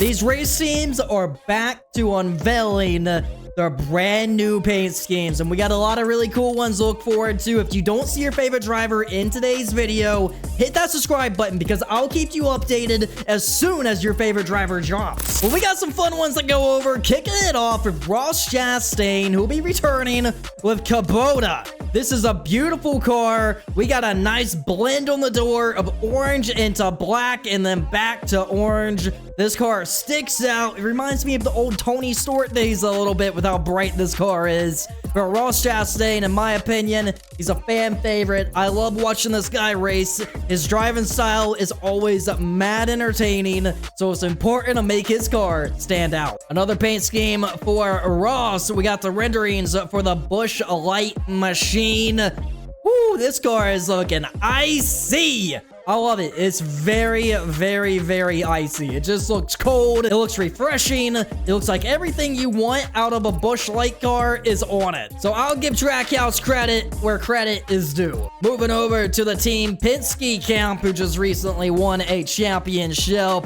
These race teams are back to unveiling their brand new paint schemes, and we got a lot of really cool ones to look forward to. If you don't see your favorite driver in today's video, hit that subscribe button because I'll keep you updated as soon as your favorite driver drops. Well, we got some fun ones to go over, kicking it off with Ross Chastain, who'll be returning with Kubota. This is a beautiful car. We got a nice blend on the door of orange into black and then back to orange. This car sticks out. It reminds me of the old Tony Stewart days a little bit with how bright this car is. But Ross Chastain, in my opinion, he's a fan favorite. I love watching this guy race. His driving style is always mad entertaining, so it's important to make his car stand out. Another paint scheme for Ross. We got the renderings for the Busch light machine. Woo, this car is looking icy. I love it. It's very, very, very icy. It just looks cold. It looks refreshing. It looks like everything you want out of a Busch light car is on it. So I'll give Trackhouse credit where credit is due. Moving over to the Team Penske camp, who just recently won a championship.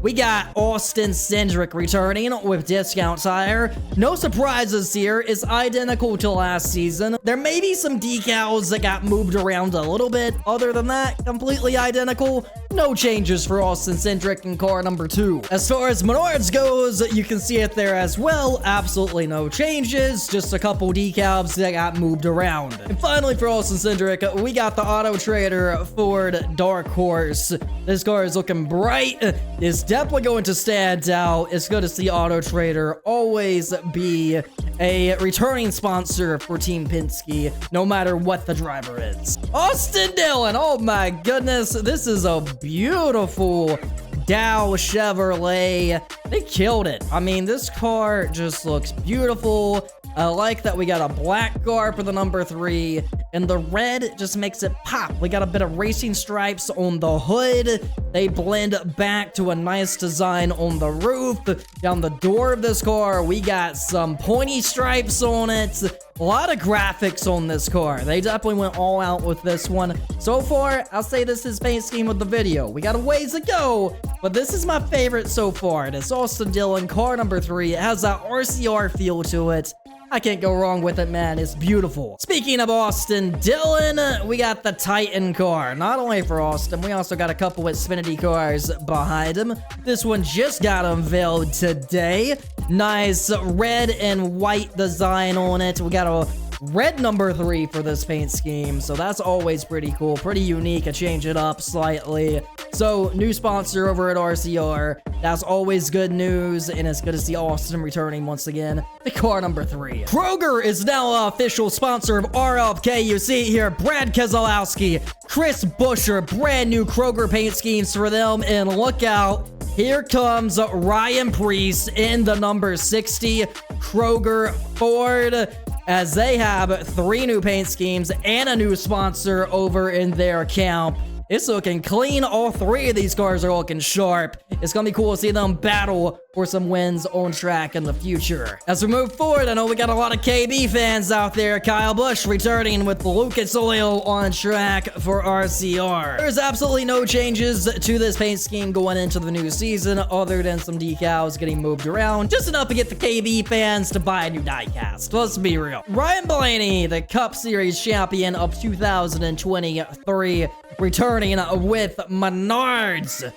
We got Austin Cindric returning with Discount Tire. No surprises here. It's identical to last season. There may be some decals that got moved around a little bit. Other than that, completely identical. No changes for Austin Cindric in car number 2. As far as Menards goes, you can see it there as well. Absolutely no changes. Just a couple decals that got moved around. And finally for Austin Cindric, we got the Auto Trader Ford Dark Horse. This car is looking bright. It's definitely going to stand out. It's good to see Auto Trader always be a returning sponsor for Team Penske, no matter what the driver is. Austin Dillon, oh my goodness, this is a beautiful Dow Chevrolet. They killed it. I mean, this car just looks beautiful. I like that we got a black car for the number 3, and the red just makes it pop. We got a bit of racing stripes on the hood. They blend back to a nice design on the roof. Down the door of this car, we got some pointy stripes on it. A lot of graphics on this car. They definitely went all out with this one. So far, I'll say this is paint scheme of the video. We got a ways to go, but this is my favorite so far. This Austin Dillon car number 3. It has that RCR feel to it. I can't go wrong with it, man. It's beautiful. Speaking of Austin Dillon, we got the Titan car. Not only for Austin, we also got a couple of Xfinity cars behind him. This one just got unveiled today. Nice red and white design on it. We got a red number 3 for this paint scheme, so that's always pretty cool, pretty unique. I change it up slightly. So new sponsor over at RCR. That's always good news, and it's good to see Austin returning once again. The car number 3. Kroger is now an official sponsor of RFK. You see it here, Brad Keselowski, Chris Buescher, brand new Kroger paint schemes for them, and look out. Here comes Ryan Preece in the number 60 Kroger Ford, as they have 3 new paint schemes and a new sponsor over in their camp. It's looking clean. All 3 of these cars are looking sharp. It's gonna be cool to see them battle for some wins on track in the future. As we move forward, I know we got a lot of KB fans out there. Kyle Busch returning with Lucas Oil on track for RCR. There's absolutely no changes to this paint scheme going into the new season, other than some decals getting moved around. Just enough to get the KB fans to buy a new diecast. Let's be real. Ryan Blaney, the Cup Series champion of 2023, returning with Menards.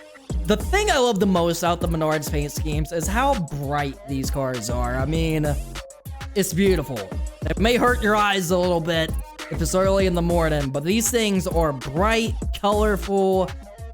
The thing I love the most out the Menards paint schemes is how bright these cars are. I mean, it's beautiful. It may hurt your eyes a little bit if it's early in the morning, but these things are bright, colorful.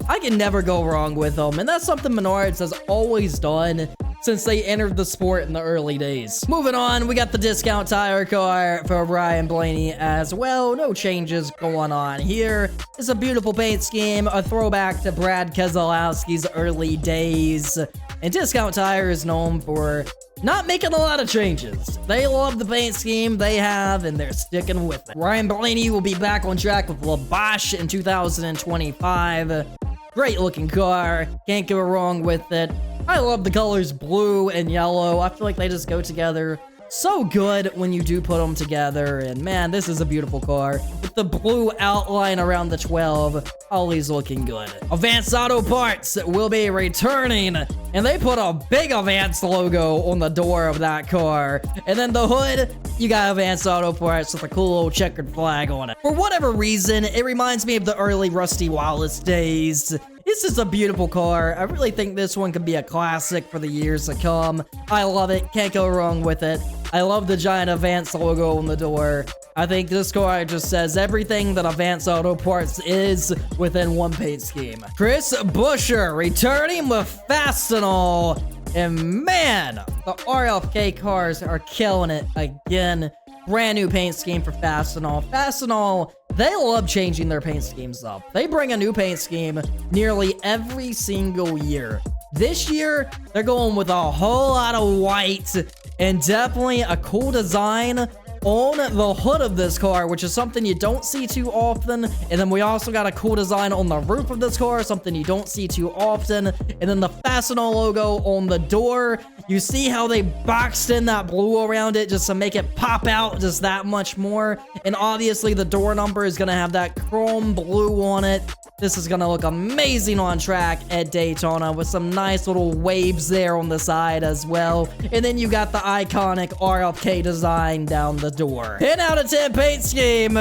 I can never go wrong with them, and that's something Menards has always done since they entered the sport in the early days. Moving on, we got the Discount Tire car for Ryan Blaney as well. No changes going on here. It's a beautiful paint scheme, a throwback to Brad Keselowski's early days. And Discount Tire is known for not making a lot of changes. They love the paint scheme they have, and they're sticking with it. Ryan Blaney will be back on track with Bosch in 2025. Great looking car. Can't go wrong with it. I love the colors blue and yellow. I feel like they just go together so good when you do put them together. And man, this is a beautiful car with the blue outline around the 12. Always looking good. Advanced Auto Parts will be returning, and they put a big Advanced logo on the door of that car. And then the hood, you got Advanced Auto Parts with a cool little checkered flag on it. For whatever reason, it reminds me of the early Rusty Wallace days. This is a beautiful car. I really think this one could be a classic for the years to come. I love it. Can't go wrong with it. I love the giant Advanced logo on the door. I think this car just says everything that Advanced Auto Parts is within one paint scheme. Chris Buescher returning with Fastenal. And man, the RFK cars are killing it again. Brand new paint scheme for Fastenal. Fastenal, they love changing their paint schemes up. They bring a new paint scheme nearly every single year. This year, they're going with a whole lot of white and definitely a cool design on the hood of this car, which is something you don't see too often. And then we also got a cool design on the roof of this car, something you don't see too often. And then the Fastenal logo on the door. You see how they boxed in that blue around it just to make it pop out just that much more. And obviously the door number is going to have that chrome blue on it. This is going to look amazing on track at Daytona with some nice little waves there on the side as well. And then you got the iconic RFK design down the door. 10 out of 10 paint scheme.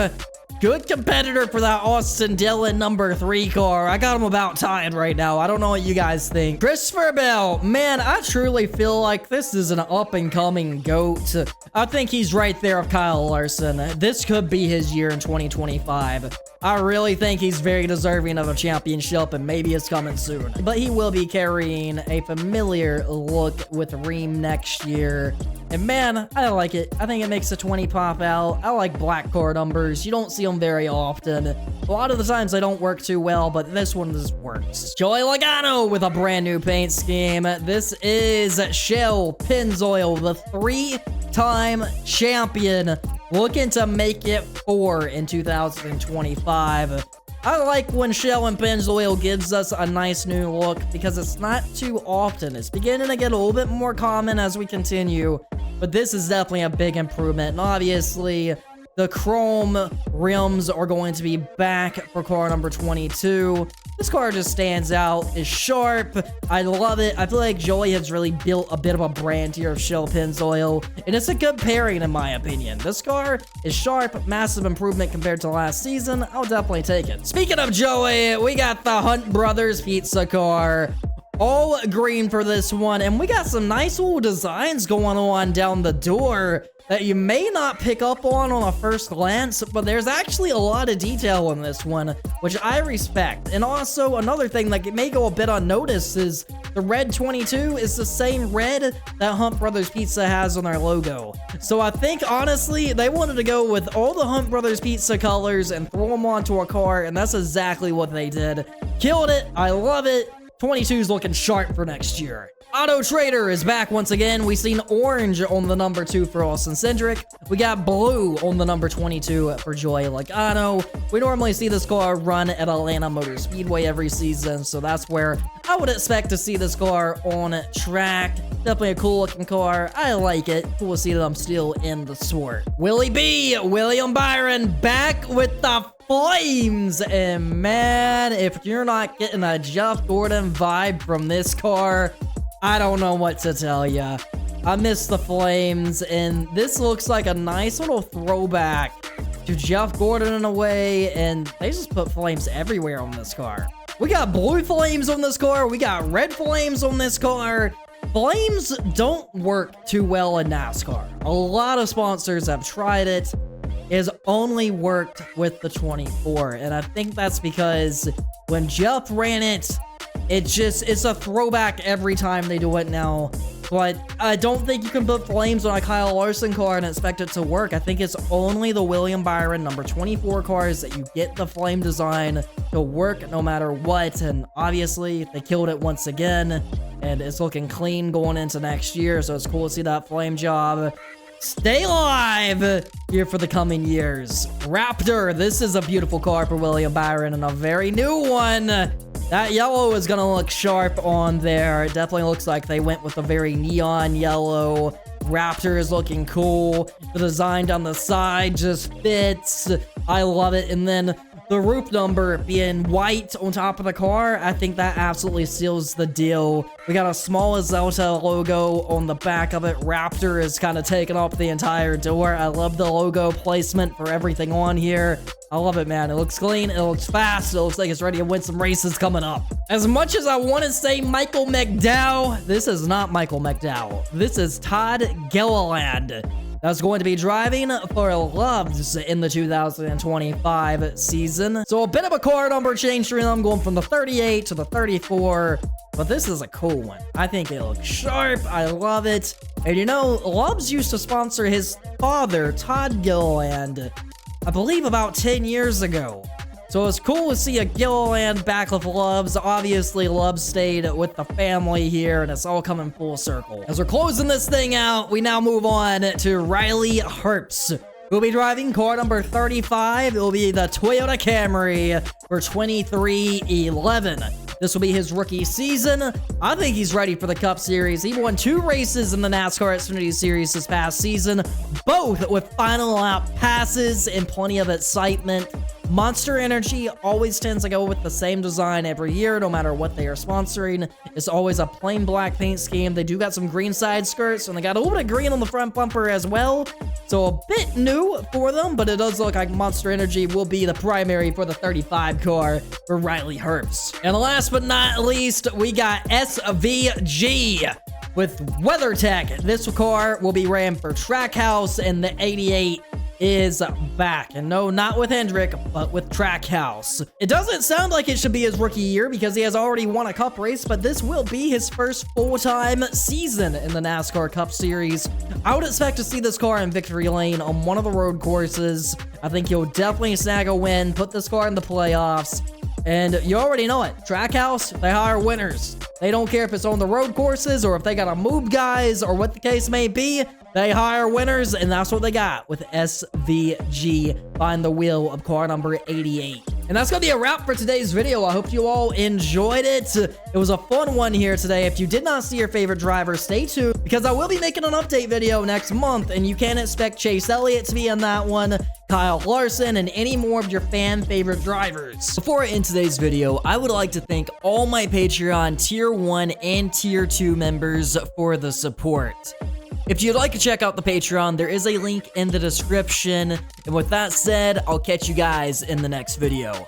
Good competitor for that Austin Dillon number 3 car. I got him about tied right now. I don't know what you guys think. Christopher Bell. Man, I truly feel like this is an up-and-coming GOAT. I think he's right there with Kyle Larson. This could be his year in 2025. I really think he's very deserving of a championship, and maybe it's coming soon. But he will be carrying a familiar look with Ream next year. And man, I like it. I think it makes the 20 pop out. I like black car numbers. You don't see them very often. A lot of the times they don't work too well, but this one just works. Joey Logano with a brand new paint scheme. This is Shell Pennzoil, the 3-time champion, looking to make it 4 in 2025. I like when Shell and Pennzoil gives us a nice new look because it's not too often. It's beginning to get a little bit more common as we continue, but this is definitely a big improvement. And obviously, the chrome rims are going to be back for car number 22. This car just stands out. It's sharp. I love it. I feel like Joey has really built a bit of a brand here of Shell Pennzoil, and it's a good pairing in my opinion. This car is sharp, massive improvement compared to last season. I'll definitely take it. Speaking of Joey, we got the Hunt Brothers pizza car. All green for this one, and we got some nice little designs going on down the door that you may not pick up on a first glance, but there's actually a lot of detail on this one, which I respect. And also, another thing that may go a bit unnoticed is the red 22 is the same red that Hunt Brothers Pizza has on their logo. So I think, honestly, they wanted to go with all the Hunt Brothers Pizza colors and throw them onto a car, and that's exactly what they did. Killed it. I love it. 22's looking sharp for next year. Auto Trader is back once again. We've seen orange on the number 2 for Austin Cindric. We got blue on the number 22 for Joey Logano. We normally see this car run at Atlanta Motor Speedway every season, so that's where I would expect to see this car on track. Definitely a cool looking car. I like it. Cool to see them still in the sport. Willie B, William Byron, back with the flames. And man, if you're not getting a Jeff Gordon vibe from this car, I don't know what to tell ya. I miss the flames, and this looks like a nice little throwback to Jeff Gordon in a way, and they just put flames everywhere on this car. We got blue flames on this car. We got red flames on this car. Flames don't work too well in NASCAR. A lot of sponsors have tried it. It has only worked with the 24, and I think that's because when Jeff ran it, it's a throwback every time they do it now. But I don't think you can put flames on a Kyle Larson car and expect it to work. I think it's only the William Byron number 24 cars that you get the flame design to work no matter what. And obviously, they killed it once again, and it's looking clean going into next year. So it's cool to see that flame job stay alive here for the coming years. Raptor, this is a beautiful car for William Byron and a very new one. That yellow is going to look sharp on there. It definitely looks like they went with a very neon yellow. Raptor is looking cool. The design down the side just fits. I love it. And then the roof number being white on top of the car, I think that absolutely seals the deal. We got a small Zelda logo on the back of it. Raptor is kind of taking up the entire door. I love the logo placement for everything on here. I love it, man. It looks clean. It looks fast. It looks like it's ready to win some races coming up. As much as I want to say Michael McDowell, this is not Michael McDowell. This is Todd Gilliland. That's going to be driving for Loves in the 2025 season. So a bit of a car number change for them, going from the 38 to the 34. But this is a cool one. I think it looks sharp. I love it. And you know, Loves used to sponsor his father, Todd Gilliland, I believe about 10 years ago. So it's cool to see a Gilliland back with Loves. Obviously, Loves stayed with the family here, and it's all coming full circle. As we're closing this thing out, we now move on to Riley Herbst. We'll be driving car number 35. It will be the Toyota Camry for 2311. This will be his rookie season. I think he's ready for the Cup Series. He won 2 races in the NASCAR Xfinity Series this past season, both with final lap passes and plenty of excitement. Monster Energy always tends to go with the same design every year, no matter what they are sponsoring. It's always a plain black paint scheme. They do got some green side skirts, and they got a little bit of green on the front bumper as well. So a bit new for them, but it does look like Monster Energy will be the primary for the 35 car for Riley Herbst. And last but not least, we got SVG with WeatherTech. This car will be ran for Trackhouse, and the 88 is back. And no, not with Hendrick, but with Trackhouse. It doesn't sound like it should be his rookie year because he has already won a Cup race, but this will be his first full-time season in the NASCAR Cup Series. I would expect to see this car in victory lane on one of the road courses. I think he'll definitely snag a win, put this car in the playoffs. And you already know it. Trackhouse, they hire winners. They don't care if it's on the road courses or if they gotta move guys or what the case may be. They hire winners, and that's what they got with SVG behind the wheel of car number 88. And that's gonna be a wrap for today's video. I hope you all enjoyed it. It was a fun one here today. If you did not see your favorite driver, stay tuned because I will be making an update video next month, and you can expect Chase Elliott to be in that one, Kyle Larson, and any more of your fan favorite drivers. Before I end today's video, I would like to thank all my Patreon Tier 1 and Tier 2 members for the support. If you'd like to check out the Patreon, there is a link in the description. And with that said, I'll catch you guys in the next video.